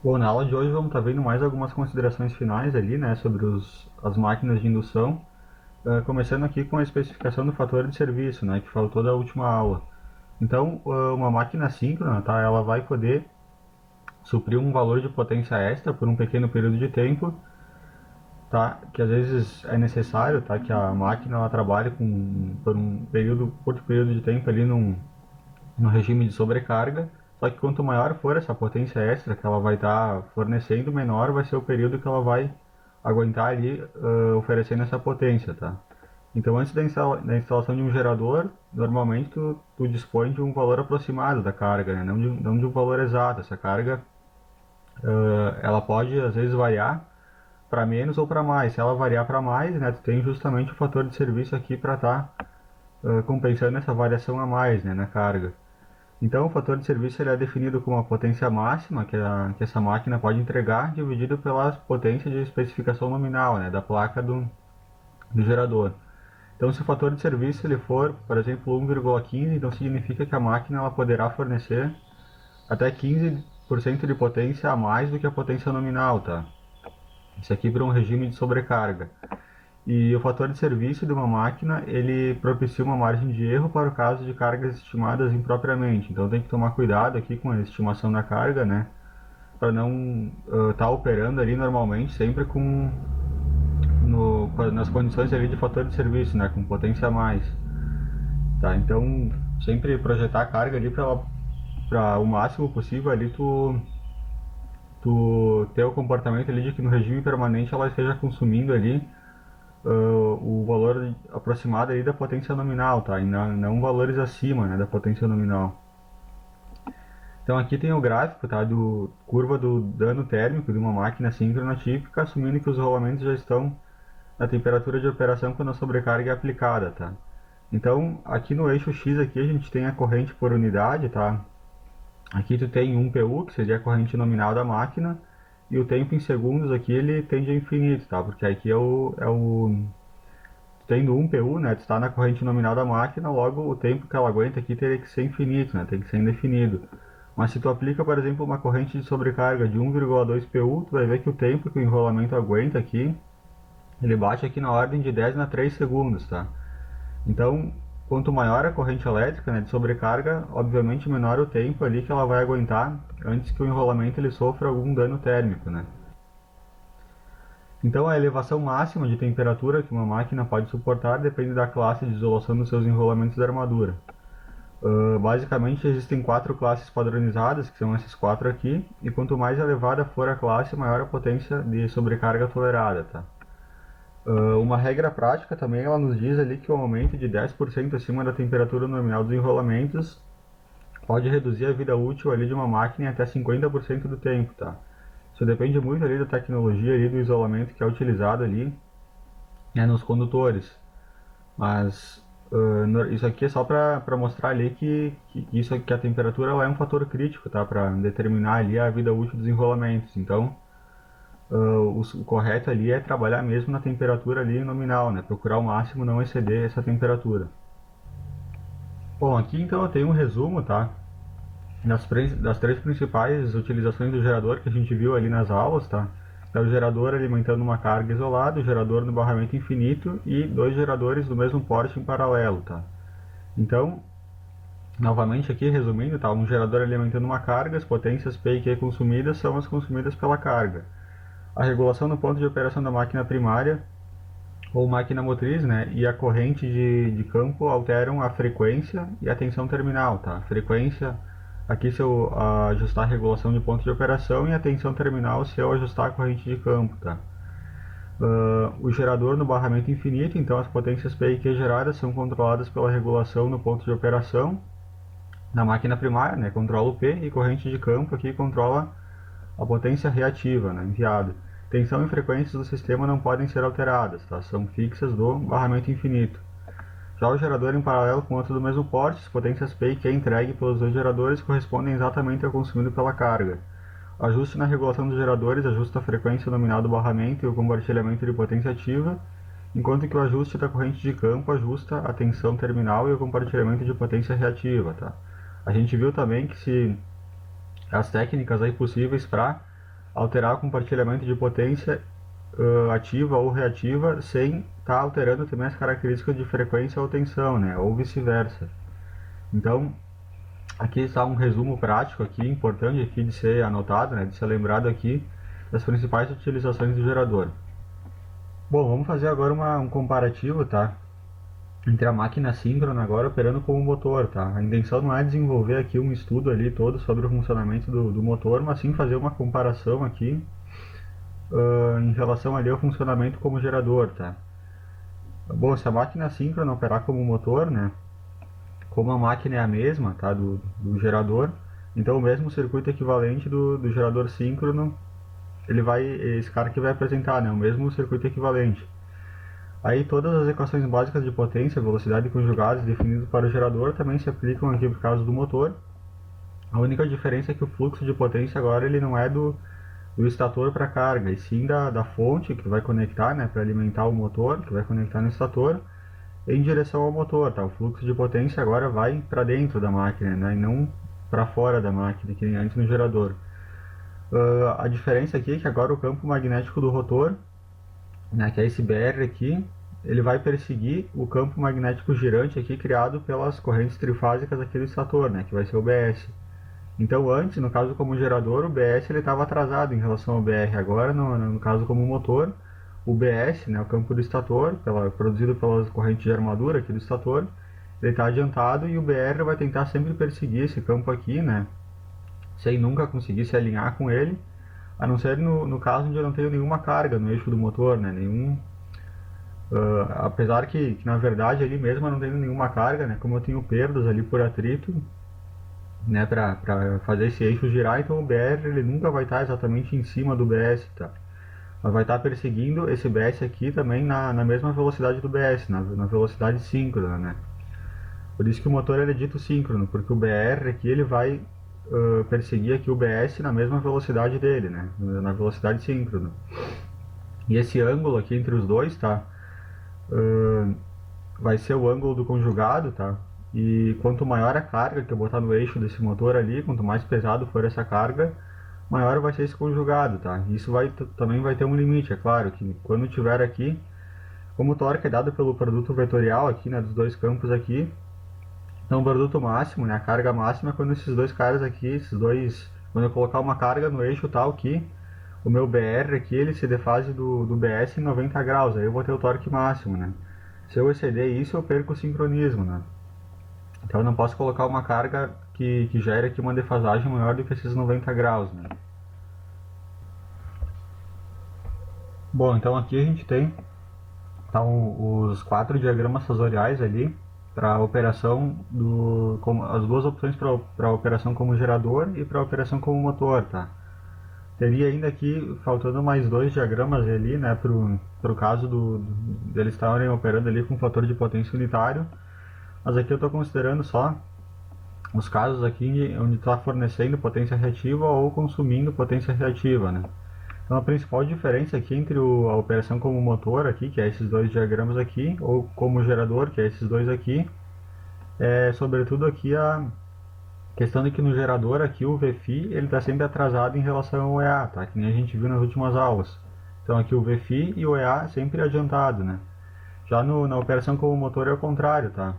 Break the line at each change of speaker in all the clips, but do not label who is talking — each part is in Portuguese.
Bom, na aula de hoje vamos estar vendo mais algumas considerações finais ali, né, sobre as máquinas de indução, começando aqui com a especificação do fator de serviço, né, que faltou da última aula. Então, uma máquina síncrona, tá, ela vai poder suprir um valor de potência extra por um pequeno período de tempo, tá, que às vezes é necessário, tá, que a máquina ela trabalhe por um curto período de tempo ali no regime de sobrecarga, só que quanto maior for essa potência extra que ela vai estar fornecendo, menor vai ser o período que ela vai aguentar ali oferecendo essa potência, tá? Então antes da instalação de um gerador, normalmente tu dispõe de um valor aproximado da carga, né? Não de um valor exato. Essa carga ela pode às vezes variar para menos ou para mais. Se ela variar para mais, né, tu tem justamente o fator de serviço aqui para estar compensando essa variação a mais, né, na carga. Então, o fator de serviço ele é definido como a potência máxima que essa máquina pode entregar, dividido pela potência de especificação nominal, né, da placa do gerador. Então, se o fator de serviço ele for, por exemplo, 1,15, então significa que a máquina ela poderá fornecer até 15% de potência a mais do que a potência nominal, tá? Isso aqui para um regime de sobrecarga. E o fator de serviço de uma máquina, ele propicia uma margem de erro para o caso de cargas estimadas impropriamente. Então tem que tomar cuidado aqui com a estimação da carga, né? Para não estar operando ali normalmente sempre nas condições ali de fator de serviço, né? Com potência a mais. Tá? Então sempre projetar a carga ali para o máximo possível ali tu ter o comportamento ali de que no regime permanente ela esteja consumindo ali o valor aproximado aí da potência nominal, tá? E não valores acima, né, da potência nominal. Então aqui tem o gráfico, tá, do curva do dano térmico de uma máquina síncrona típica, assumindo que os rolamentos já estão na temperatura de operação quando a sobrecarga é aplicada, tá? Então aqui no eixo X aqui a gente tem a corrente por unidade, tá? Aqui tu tem 1 PU, que seria a corrente nominal da máquina, e o tempo em segundos aqui ele tende a infinito, tá? Porque aqui é o tendo 1 PU, né, tu está na corrente nominal da máquina, logo o tempo que ela aguenta aqui teria que ser infinito, né, tem que ser indefinido. Mas se tu aplica, por exemplo, uma corrente de sobrecarga de 1,2 PU, tu vai ver que o tempo que o enrolamento aguenta aqui, ele bate aqui na ordem de 10 na 3 segundos, tá? Então, quanto maior a corrente elétrica, né, de sobrecarga, obviamente menor o tempo ali que ela vai aguentar antes que o enrolamento ele sofra algum dano térmico, né? Então, a elevação máxima de temperatura que uma máquina pode suportar depende da classe de isolação dos seus enrolamentos da armadura. Basicamente, existem quatro classes padronizadas, que são essas quatro aqui, e quanto mais elevada for a classe, maior a potência de sobrecarga tolerada. Tá? Uma regra prática também ela nos diz ali que o aumento de 10% acima da temperatura nominal dos enrolamentos pode reduzir a vida útil ali de uma máquina em até 50% do tempo. Tá? Isso depende muito ali da tecnologia ali do isolamento que é utilizado ali, né, nos condutores. Mas isso aqui é só para mostrar ali que a temperatura ela é um fator crítico, tá? Para determinar ali a vida útil dos enrolamentos. Então, o correto ali é trabalhar mesmo na temperatura ali nominal, né? Procurar ao máximo não exceder essa temperatura. Bom, aqui então eu tenho um resumo, tá? Das três principais utilizações do gerador que a gente viu ali nas aulas, tá? É o gerador alimentando uma carga isolada, o gerador no barramento infinito e dois geradores do mesmo porte em paralelo, tá? Então, novamente aqui resumindo, tá? Um gerador alimentando uma carga, as potências P e Q consumidas são as consumidas pela carga. A regulação do ponto de operação da máquina primária ou máquina motriz, né? E a corrente de campo alteram a frequência e a tensão terminal, tá? A frequência, aqui se eu ajustar a regulação de ponto de operação e a tensão terminal se eu ajustar a corrente de campo, tá? O gerador no barramento infinito, então as potências P e Q geradas são controladas pela regulação no ponto de operação na máquina primária, né, controla o P e corrente de campo aqui controla a potência reativa, né, enviada. Tensão e frequências do sistema não podem ser alteradas, tá? São fixas do barramento infinito. Já o gerador em paralelo com outro do mesmo porte, as potências P e Q entregue pelos dois geradores correspondem exatamente ao consumido pela carga. O ajuste na regulação dos geradores ajusta a frequência nominal do barramento e o compartilhamento de potência ativa, enquanto que o ajuste da corrente de campo ajusta a tensão terminal e o compartilhamento de potência reativa, tá? A gente viu também que se as técnicas aí possíveis para alterar o compartilhamento de potência ativa ou reativa sem estar alterando também as características de frequência ou tensão, né? Ou vice-versa. Então, aqui está um resumo prático aqui, importante aqui de ser anotado, né? De ser lembrado aqui das principais utilizações do gerador. Bom, vamos fazer agora um comparativo, tá? Entre a máquina síncrona agora operando como motor, tá? A intenção não é desenvolver aqui um estudo ali todo sobre o funcionamento do motor, mas sim fazer uma comparação aqui em relação ali ao funcionamento como gerador, tá? Bom, se a máquina síncrona operar como motor, né? Como a máquina é a mesma, tá? Do gerador, então o mesmo circuito equivalente do gerador síncrono, esse cara que vai apresentar, né? O mesmo circuito equivalente. Aí todas as equações básicas de potência, velocidade e conjugadas definidas para o gerador também se aplicam aqui por causa do motor. A única diferença é que o fluxo de potência agora ele não é do estator para a carga, e sim da fonte que vai conectar, né, para alimentar o motor, que vai conectar no estator, em direção ao motor. Tá? O fluxo de potência agora vai para dentro da máquina, né, e não para fora da máquina, que nem antes no gerador. A diferença aqui é que agora o campo magnético do rotor, né, que é esse BR aqui, ele vai perseguir o campo magnético girante aqui criado pelas correntes trifásicas aqui do estator, né, que vai ser o BS. Então antes, no caso como gerador, o BS estava atrasado em relação ao BR. Agora, no caso como motor, o BS, né, o campo do estator, produzido pelas correntes de armadura aqui do estator, ele está adiantado e o BR vai tentar sempre perseguir esse campo aqui, né, sem nunca conseguir se alinhar com ele, a não ser no caso onde eu não tenho nenhuma carga no eixo do motor, né, apesar que na verdade ali mesmo eu não tenho nenhuma carga, né, como eu tenho perdas ali por atrito, né, para fazer esse eixo girar, então o BR ele nunca vai estar exatamente em cima do BS, tá? Mas vai estar perseguindo esse BS aqui também na mesma velocidade do BS, na velocidade síncrona, né? Por isso que o motor ele é dito síncrono, porque o BR aqui ele vai perseguir aqui o BS na mesma velocidade dele, né? Na velocidade síncrona. E esse ângulo aqui entre os dois, tá? Vai ser o ângulo do conjugado, tá? E quanto maior a carga que eu botar no eixo desse motor ali, quanto mais pesado for essa carga, maior vai ser esse conjugado, tá? Isso também vai ter um limite, é claro, que quando tiver aqui, como o torque é dado pelo produto vetorial aqui, né, dos dois campos aqui, então o produto máximo, né, a carga máxima é quando esses dois caras aqui, quando eu colocar uma carga no eixo tal que o meu BR aqui, ele se defase do BS em 90 graus, aí eu vou ter o torque máximo, né? Se eu exceder isso, eu perco o sincronismo, né? Então eu não posso colocar uma carga que gere aqui uma defasagem maior do que esses 90 graus, né? Bom, então aqui a gente tem os 4 diagramas sensoriais ali para a operação as duas opções para a operação como gerador e para a operação como motor, tá? Teria ainda aqui faltando mais 2 diagramas ali, né, pro caso deles estarem operando ali com fator de potência unitário. Mas aqui eu estou considerando só os casos aqui onde está fornecendo potência reativa ou consumindo potência reativa, né? Então a principal diferença aqui entre a operação como motor aqui, que é esses 2 diagramas aqui, ou como gerador, que é esses 2 aqui, é sobretudo aqui a questão de que no gerador aqui o VFI ele está sempre atrasado em relação ao EA, tá? Que nem a gente viu nas últimas aulas. Então aqui o VFI e o EA sempre adiantado, né? Já na operação como motor é o contrário, tá?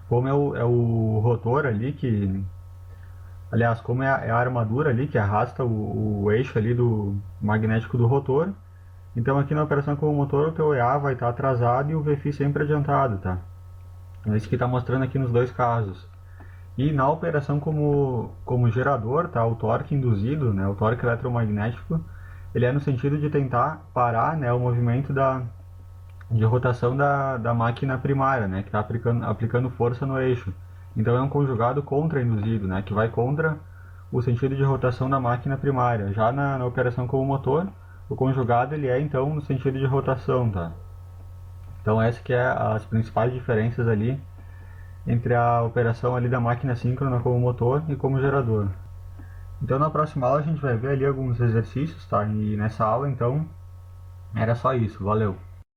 Como é o rotor ali aliás, como é a armadura ali que arrasta o eixo ali do magnético do rotor, então aqui na operação como motor o teu EA vai estar atrasado e o VFI sempre adiantado, tá? É isso que está mostrando aqui nos dois casos. E na operação como gerador, tá? O torque induzido, né? O torque eletromagnético, ele é no sentido de tentar parar, né, o movimento de rotação da máquina primária, né, que está aplicando força no eixo. Então é um conjugado contra-induzido, né, que vai contra o sentido de rotação da máquina primária. Já na operação como motor, o conjugado ele é então no sentido de rotação, tá? Então essa que é as principais diferenças ali entre a operação ali da máquina síncrona como motor e como gerador. Então na próxima aula a gente vai ver ali alguns exercícios, tá? E nessa aula então era só isso. Valeu!